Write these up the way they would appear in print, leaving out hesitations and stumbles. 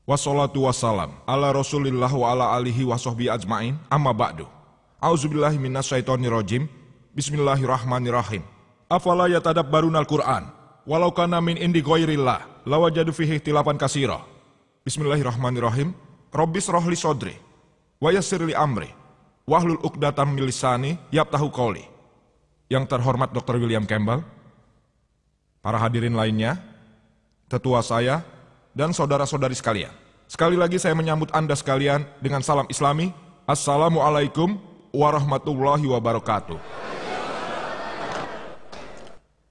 Wassalatu wassalam ala rasulillah wa ala alihi wa sahbihi ajma'in amma ba'du. A'udzubillahi minasyaitonirrajim. Bismillahirrahmanirrahim. Afala yatadabbarunal Qur'an walau kana min indi ghairillah lawajadu fihi ikhtilafan katsira. Bismillahirrahmanirrahim. Rabbis rohli sodri wa yassir li amri wahlul 'uqdatam min lisani yafqahu qawli. Yang terhormat Dr. William Campbell, para hadirin lainnya, tetua saya, dan saudara-saudari sekalian. Sekali lagi saya menyambut Anda sekalian dengan salam Islami. Assalamualaikum warahmatullahi wabarakatuh.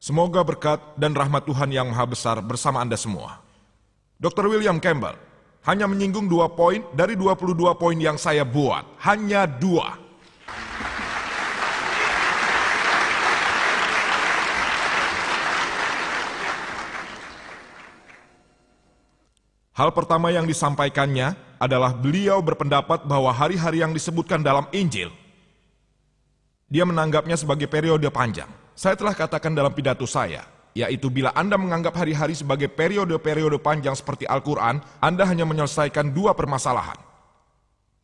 Semoga berkat dan rahmat Tuhan yang Maha Besar bersama Anda semua. Dr. William Campbell hanya menyinggung 2 poin dari 22 poin yang saya buat. Hanya 2. Hal pertama yang disampaikannya adalah beliau berpendapat bahwa hari-hari yang disebutkan dalam Injil, dia menanggapnya sebagai periode panjang. Saya telah katakan dalam pidato saya, yaitu bila Anda menganggap hari-hari sebagai periode-periode panjang seperti Al-Quran, Anda hanya menyelesaikan 2 permasalahan.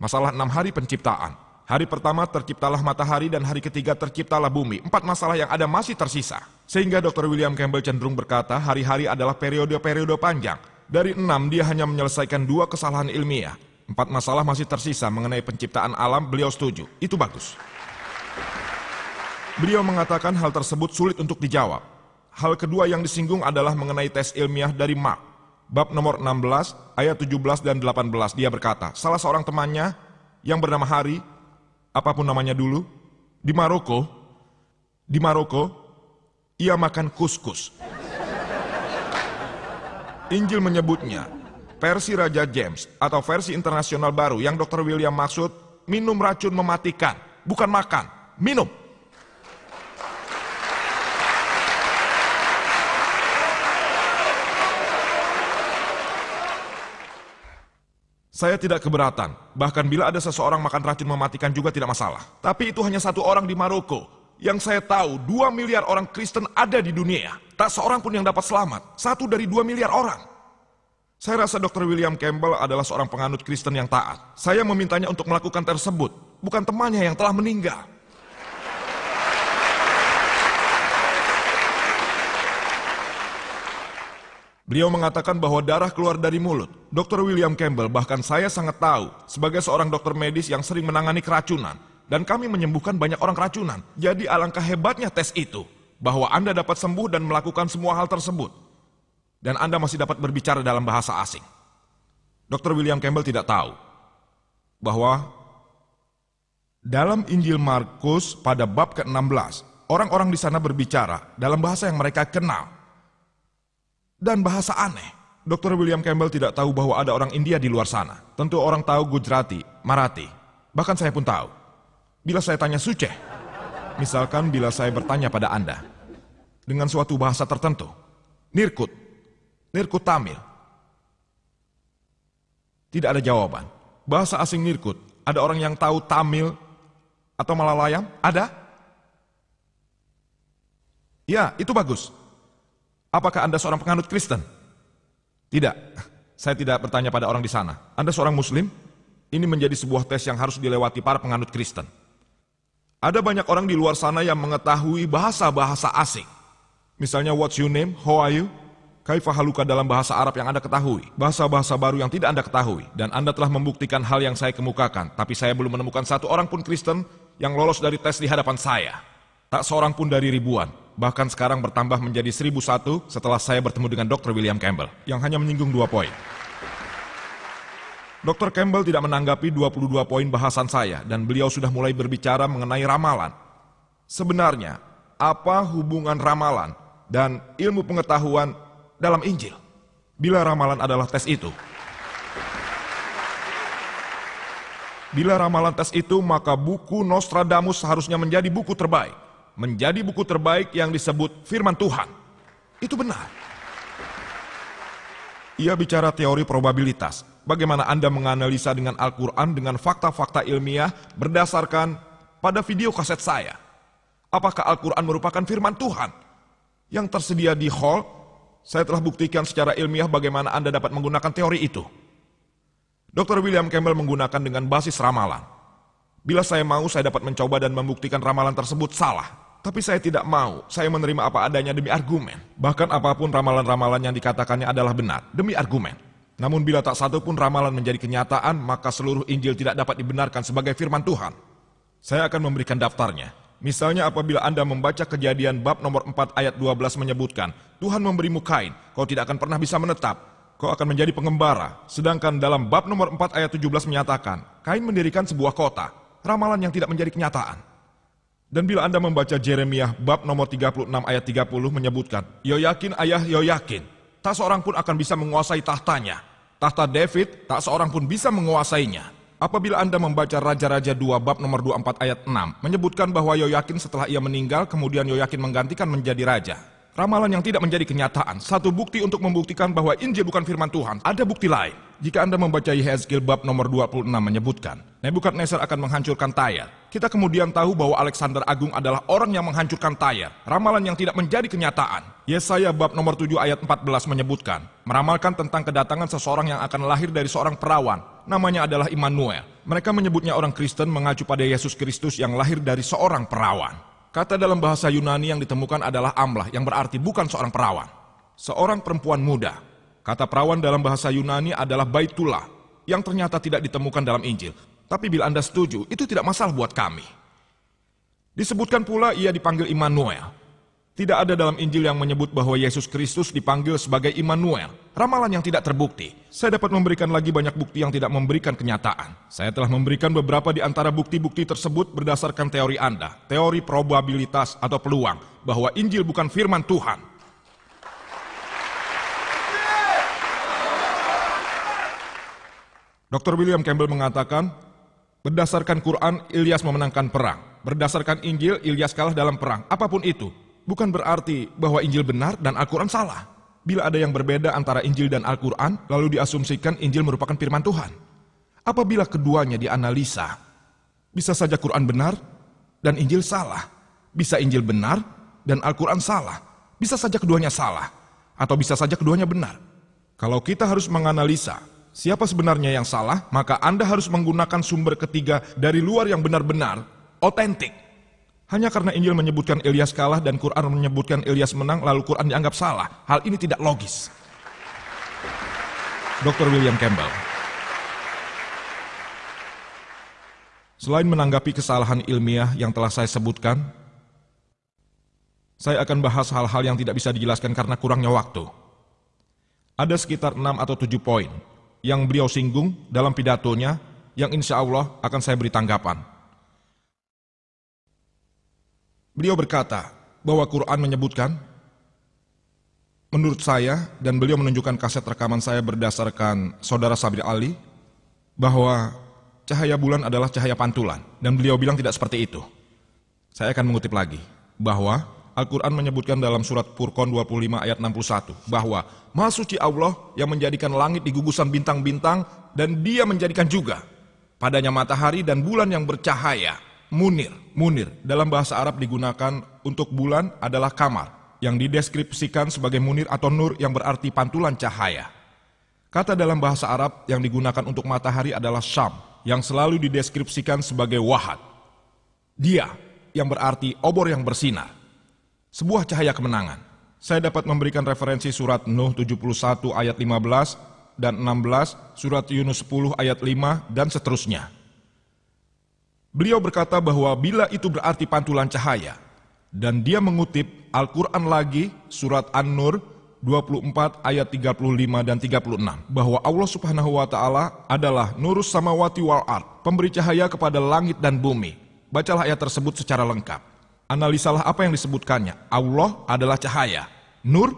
Masalah 6 hari penciptaan. Hari pertama terciptalah matahari dan hari ketiga terciptalah bumi. 4 masalah yang ada masih tersisa. Sehingga Dr. William Campbell cenderung berkata hari-hari adalah periode-periode panjang. Dari 6, dia hanya menyelesaikan 2 kesalahan ilmiah. 4 masalah masih tersisa mengenai penciptaan alam, beliau setuju. Itu bagus. Beliau mengatakan hal tersebut sulit untuk dijawab. Hal kedua yang disinggung adalah mengenai tes ilmiah dari Mark. Bab nomor 16, ayat 17 dan 18. Dia berkata, salah seorang temannya yang bernama Hari, apapun namanya dulu, di Maroko, ia makan kuskus. Injil menyebutnya versi Raja James atau versi internasional baru yang Dr. William maksud minum racun mematikan, bukan makan, minum. Saya tidak keberatan, bahkan bila ada seseorang makan racun mematikan juga tidak masalah. Tapi itu hanya 1 orang di Maroko. Yang saya tahu 2 miliar orang Kristen ada di dunia. Tak seorang pun yang dapat selamat. 1 dari 2 miliar orang. Saya rasa Dr. William Campbell adalah seorang penganut Kristen yang taat. Saya memintanya untuk melakukan tersebut, bukan temannya yang telah meninggal. Beliau mengatakan bahwa darah keluar dari mulut. Dr. William Campbell, bahkan saya sangat tahu, sebagai seorang dokter medis yang sering menangani keracunan, dan kami menyembuhkan banyak orang keracunan. Jadi alangkah hebatnya tes itu, bahwa Anda dapat sembuh dan melakukan semua hal tersebut. Dan Anda masih dapat berbicara dalam bahasa asing. Dr. William Campbell tidak tahu bahwa dalam Injil Markus pada bab ke-16, orang-orang di sana berbicara dalam bahasa yang mereka kenal. Dan bahasa aneh. Dr. William Campbell tidak tahu bahwa ada orang India di luar sana. Tentu orang tahu Gujarati, Marathi. Bahkan saya pun tahu. Bila saya tanya Suceh, misalkan bila saya bertanya pada Anda dengan suatu bahasa tertentu, Nirkut Tamil, tidak ada jawaban. Bahasa asing Nirkut, ada orang yang tahu Tamil atau Malalayam? Ada? Ya, itu bagus. Apakah Anda seorang penganut Kristen? Tidak, saya tidak bertanya pada orang di sana. Anda seorang Muslim? Ini menjadi sebuah tes yang harus dilewati para penganut Kristen. Ada banyak orang di luar sana yang mengetahui bahasa-bahasa asing. Misalnya, what's your name? How are you? Kaifa haluka dalam bahasa Arab yang Anda ketahui. Bahasa-bahasa baru yang tidak Anda ketahui. Dan Anda telah membuktikan hal yang saya kemukakan. Tapi saya belum menemukan 1 orang pun Kristen yang lolos dari tes di hadapan saya. Tak seorang pun dari ribuan. Bahkan sekarang bertambah menjadi 1001 setelah saya bertemu dengan Dr. William Campbell. Yang hanya menyinggung 2 poin. Dr. Campbell tidak menanggapi 22 poin bahasan saya dan beliau sudah mulai berbicara mengenai ramalan. Sebenarnya, apa hubungan ramalan dan ilmu pengetahuan dalam Injil? Bila ramalan adalah tes itu. Bila ramalan tes itu, maka buku Nostradamus seharusnya menjadi buku terbaik. Menjadi buku terbaik yang disebut firman Tuhan. Itu benar. Ia bicara teori probabilitas. Bagaimana Anda menganalisa dengan Al-Quran dengan fakta-fakta ilmiah berdasarkan pada video kaset saya. Apakah Al-Quran merupakan firman Tuhan yang tersedia di hall? Saya telah buktikan secara ilmiah bagaimana Anda dapat menggunakan teori itu. Dr. William Campbell menggunakan dengan basis ramalan. Bila saya mau, saya dapat mencoba dan membuktikan ramalan tersebut salah. Tapi saya tidak mau, saya menerima apa adanya demi argumen. Bahkan apapun ramalan-ramalan yang dikatakannya adalah benar, demi argumen. Namun bila tak satu pun ramalan menjadi kenyataan, maka seluruh Injil tidak dapat dibenarkan sebagai firman Tuhan. Saya akan memberikan daftarnya. Misalnya apabila Anda membaca Kejadian bab nomor 4 ayat 12 menyebutkan, Tuhan memberimu Kain, kau tidak akan pernah bisa menetap, kau akan menjadi pengembara. Sedangkan dalam bab nomor 4 ayat 17 menyatakan, Kain mendirikan sebuah kota, ramalan yang tidak menjadi kenyataan. Dan bila Anda membaca Yeremia bab nomor 36 ayat 30 menyebutkan, Yoyakin ayah Yoyakin, tak seorang pun akan bisa menguasai tahtanya. Tahta David, tak seorang pun bisa menguasainya. Apabila Anda membaca Raja-Raja 2 bab nomor 24 ayat 6, menyebutkan bahwa Yoyakin setelah ia meninggal, kemudian Yoyakin menggantikan menjadi raja. Ramalan yang tidak menjadi kenyataan, satu bukti untuk membuktikan bahwa Injil bukan firman Tuhan, ada bukti lain. Jika Anda membaca Yehezkiel bab nomor 26 menyebutkan, Nebukadnezar akan menghancurkan Tyre. Kita kemudian tahu bahwa Alexander Agung adalah orang yang menghancurkan Tyre, ramalan yang tidak menjadi kenyataan. Yesaya bab nomor 7 ayat 14 menyebutkan, meramalkan tentang kedatangan seseorang yang akan lahir dari seorang perawan, namanya adalah Immanuel. Mereka menyebutnya orang Kristen mengacu pada Yesus Kristus yang lahir dari seorang perawan. Kata dalam bahasa Yunani yang ditemukan adalah amlah, yang berarti bukan seorang perawan. Seorang perempuan muda. Kata perawan dalam bahasa Yunani adalah baitullah, yang ternyata tidak ditemukan dalam Injil. Tapi bila Anda setuju, itu tidak masalah buat kami. Disebutkan pula ia dipanggil Immanuel. Tidak ada dalam Injil yang menyebut bahwa Yesus Kristus dipanggil sebagai Immanuel. Ramalan yang tidak terbukti. Saya dapat memberikan lagi banyak bukti yang tidak memberikan kenyataan. Saya telah memberikan beberapa di antara bukti-bukti tersebut berdasarkan teori Anda, teori probabilitas atau peluang, bahwa Injil bukan firman Tuhan. Dr. William Campbell mengatakan, berdasarkan Quran, Ilyas memenangkan perang. Berdasarkan Injil, Ilyas kalah dalam perang. Apapun itu, bukan berarti bahwa Injil benar dan Al-Quran salah. Bila ada yang berbeda antara Injil dan Al-Quran, lalu diasumsikan Injil merupakan firman Tuhan. Apabila keduanya dianalisa, bisa saja Quran benar dan Injil salah. Bisa Injil benar dan Al-Quran salah. Bisa saja keduanya salah. Atau bisa saja keduanya benar. Kalau kita harus menganalisa siapa sebenarnya yang salah, maka Anda harus menggunakan sumber ketiga dari luar yang benar-benar otentik. Hanya karena Injil menyebutkan Ilyas kalah dan Quran menyebutkan Ilyas menang, lalu Quran dianggap salah. Hal ini tidak logis. Dr. William Campbell. Selain menanggapi kesalahan ilmiah yang telah saya sebutkan, saya akan bahas hal-hal yang tidak bisa dijelaskan karena kurangnya waktu. Ada sekitar 6 atau 7 poin yang beliau singgung dalam pidatonya yang insya Allah akan saya beri tanggapan. Beliau berkata bahwa Quran menyebutkan, menurut saya, dan beliau menunjukkan kaset rekaman saya berdasarkan saudara Sabri Ali, bahwa cahaya bulan adalah cahaya pantulan, dan beliau bilang tidak seperti itu. Saya akan mengutip lagi, bahwa Al-Quran menyebutkan dalam surat Furqan 25 ayat 61, bahwa Maha Suci Allah yang menjadikan langit di gugusan bintang-bintang, dan dia menjadikan juga padanya matahari dan bulan yang bercahaya. Munir dalam bahasa Arab digunakan untuk bulan adalah kamar, yang dideskripsikan sebagai munir atau nur yang berarti pantulan cahaya. Kata dalam bahasa Arab yang digunakan untuk matahari adalah syam, yang selalu dideskripsikan sebagai wahad. Dia, yang berarti obor yang bersinar. Sebuah cahaya kemenangan. Saya dapat memberikan referensi surat Nuh 71 ayat 15 dan 16, surat Yunus 10 ayat 5, dan seterusnya. Beliau berkata bahwa bila itu berarti pantulan cahaya, dan dia mengutip Al-Quran lagi, surat An-Nur 24 ayat 35 dan 36, bahwa Allah Subhanahu wa Ta'ala adalah Nurus Samawati wal Ard, pemberi cahaya kepada langit dan bumi. Bacalah ayat tersebut secara lengkap. Analisalah apa yang disebutkannya. Allah adalah cahaya. Nur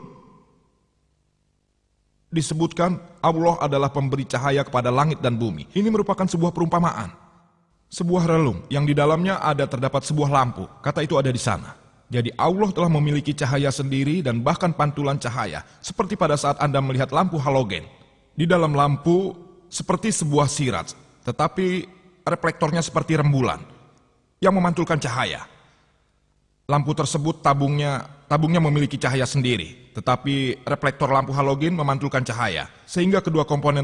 disebutkan Allah adalah pemberi cahaya kepada langit dan bumi. Ini merupakan sebuah perumpamaan. Sebuah relung yang di dalamnya ada terdapat sebuah lampu. Kata itu ada di sana. Jadi Allah telah memiliki cahaya sendiri dan bahkan pantulan cahaya. Seperti pada saat Anda melihat lampu halogen. Di dalam lampu seperti sebuah sirat, tetapi reflektornya seperti rembulan yang memantulkan cahaya. Lampu tersebut tabungnya memiliki cahaya sendiri, tetapi reflektor lampu halogen memantulkan cahaya. Sehingga kedua komponen